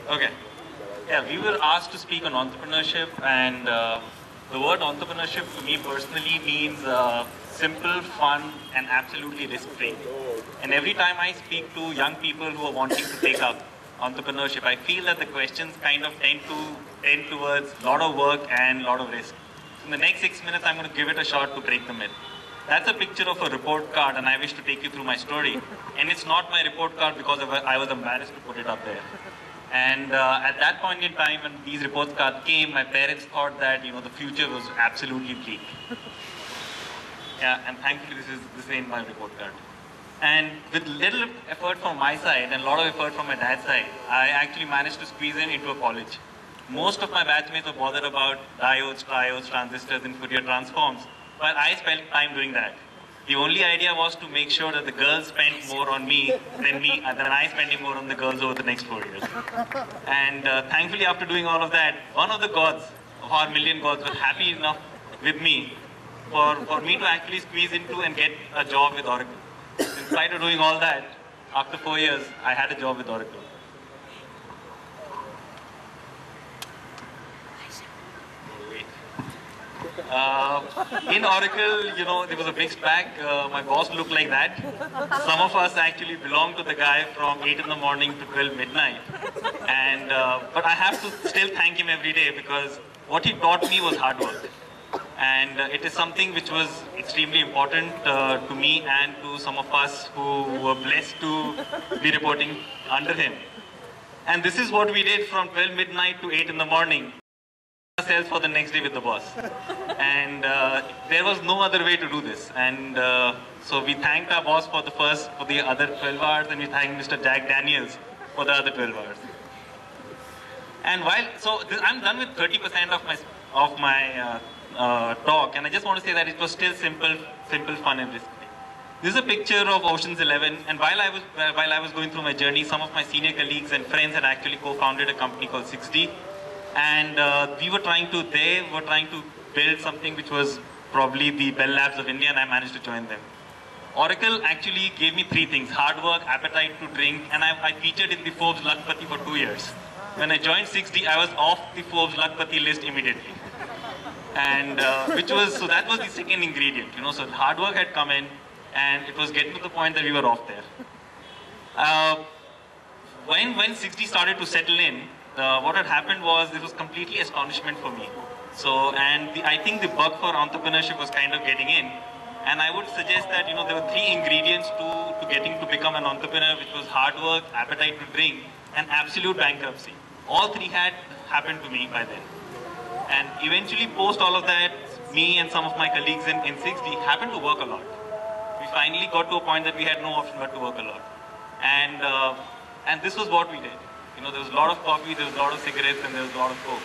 Okay. Yeah, we were asked to speak on entrepreneurship, and the word entrepreneurship to me personally means simple, fun, and absolutely risk-free. And every time I speak to young people who are wanting to take up entrepreneurship, I feel that the questions kind of tend towards a lot of work and a lot of risk. So in the next 6 minutes, I'm going to give it a shot to break the myth. That's a picture of a report card, and I wish to take you through my story. And it's not my report card because I was embarrassed to put it up there. And at that point in time, when these report cards came, my parents thought that the future was absolutely bleak. Yeah, and thankfully this ain't my report card. And with little effort from my side and a lot of effort from my dad's side, I actually managed to squeeze into a college. Most of my batchmates were bothered about diodes, triodes, transistors, and Fourier transforms, but I spent time doing that. The only idea was to make sure that the girls spent more on me than I spending more on the girls over the next 4 years. And thankfully, after doing all of that, one of the gods of our million gods was happy enough with me for me to actually squeeze into and get a job with Oracle. In spite of doing all that, after 4 years, I had a job with Oracle. In Oracle, there was a mixed bag. My boss looked like that. Some of us actually belonged to the guy from 8 in the morning to 12 midnight. And but I have to still thank him every day because what he taught me was hard work. And it is something which was extremely important to me and to some of us who were blessed to be reporting under him. And this is what we did from 12 midnight to 8 in the morning. Ourselves for the next day with the boss. And there was no other way to do this. And so we thanked our boss for the other 12 hours, and we thanked Mr. Jack Daniels for the other 12 hours. And I'm done with 30% of my talk, and I just want to say that it was still simple, fun, and risk-free. This is a picture of Ocean's 11, and while I was going through my journey, some of my senior colleagues and friends had actually co-founded a company called 6D, and they were trying to build something which was probably the Bell Labs of India, and I managed to join them. Oracle actually gave me 3 things: hard work, appetite to drink, and I featured in the Forbes Lakpati for 2 years. When I joined 6D, I was off the Forbes Lakpati list immediately. And so that was the second ingredient, so hard work had come in, and it was getting to the point that we were off there. When 6D started to settle in, what had happened was there was completely astonishment for me. I think the bug for entrepreneurship was kind of getting in, and I would suggest that there were 3 ingredients to become an entrepreneur, which was hard work, appetite to drink, and absolute bankruptcy. All 3 had happened to me by then. And eventually, post all of that, me and some of my colleagues in 6D happened to work a lot. We finally got to a point that we had no option but to work a lot. And this was what we did. There was a lot of coffee, there was a lot of cigarettes, and there was a lot of coke.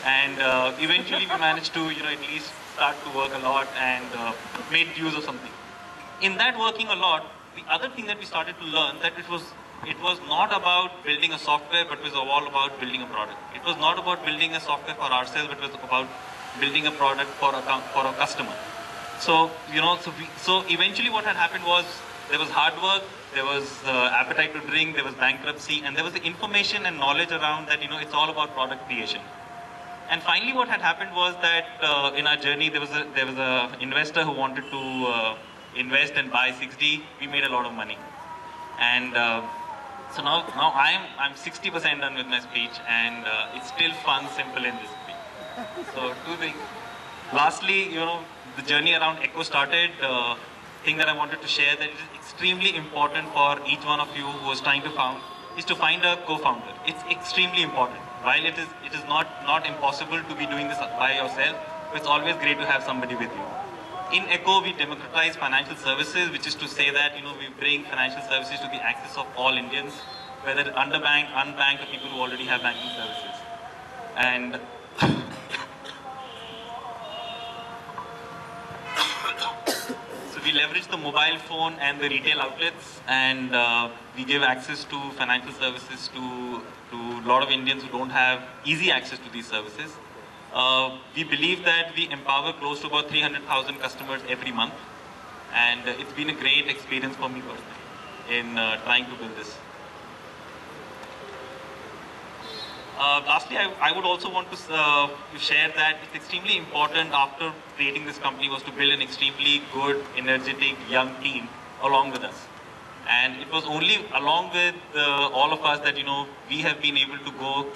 And eventually we managed to, at least start to work a lot and made use of something. In that working a lot, the other thing that we started to learn that it was not about building a software, but it was all about building a product. It was not about building a software for ourselves, but it was about building a product for a customer. So, so eventually what had happened was there was hard work, there was appetite to drink, there was bankruptcy, and there was the information and knowledge around that, it's all about product creation. And finally what had happened was that in our journey, there was a investor who wanted to invest and buy 6D. We made a lot of money. And so now I'm 60% done with my speech, and it's still fun, simple, and risk-free. So 2 things. Lastly, the journey around Echo started. Thing that I wanted to share that it is extremely important for each one of you who is trying to found is to find a co-founder. It's extremely important. While it is not impossible to be doing this by yourself, it's always great to have somebody with you. In Echo, we democratize financial services, which is to say that we bring financial services to the access of all Indians, whether underbanked, unbanked, or people who already have banking services. And so we leverage the mobile phone and the retail outlets, and we give access to financial services to a lot of Indians who don't have easy access to these services. We believe that we empower close to about 300,000 customers every month, and it's been a great experience for me personally in trying to build this. Lastly, I would also want to share that it's extremely important after creating this company was to build an extremely good, energetic, young team along with us. And it was only along with all of us that, we have been able to go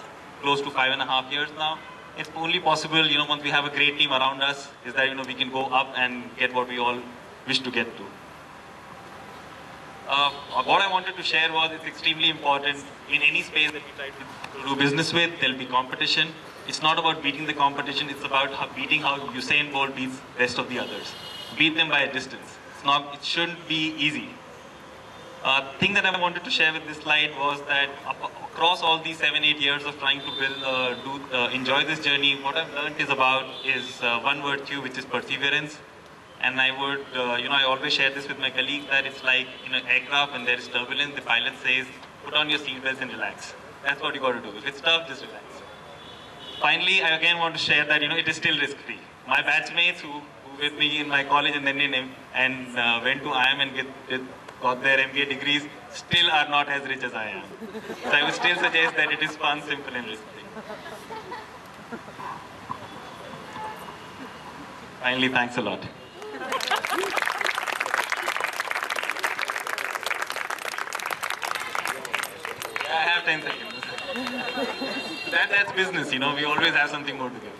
close to 5.5 years now. It's only possible, once we have a great team around us, is that, we can go up and get what we all wish to get to. What I wanted to share was it's extremely important in any space that we try to do business with, there'll be competition. It's not about beating the competition, it's about beating how Usain Bolt beats the rest of the others. Beat them by a distance. It shouldn't be easy. Thing that I wanted to share with this slide was that across all these 7-8 years of trying to build, enjoy this journey, what I've learned is one virtue, which is perseverance. And I would, I always share this with my colleagues that it's like in an aircraft when there is turbulence, the pilot says, put on your seatbelts and relax. That's what you got to do. If it's tough, just relax. Finally, I again want to share that, it is still risk-free. My batchmates who with me in my college and then went to IIM and got their MBA degrees still are not as rich as I am. So I would still suggest that it is fun, simple and risk-free. Finally, thanks a lot. I have 10 seconds. That's business, we always have something more to give.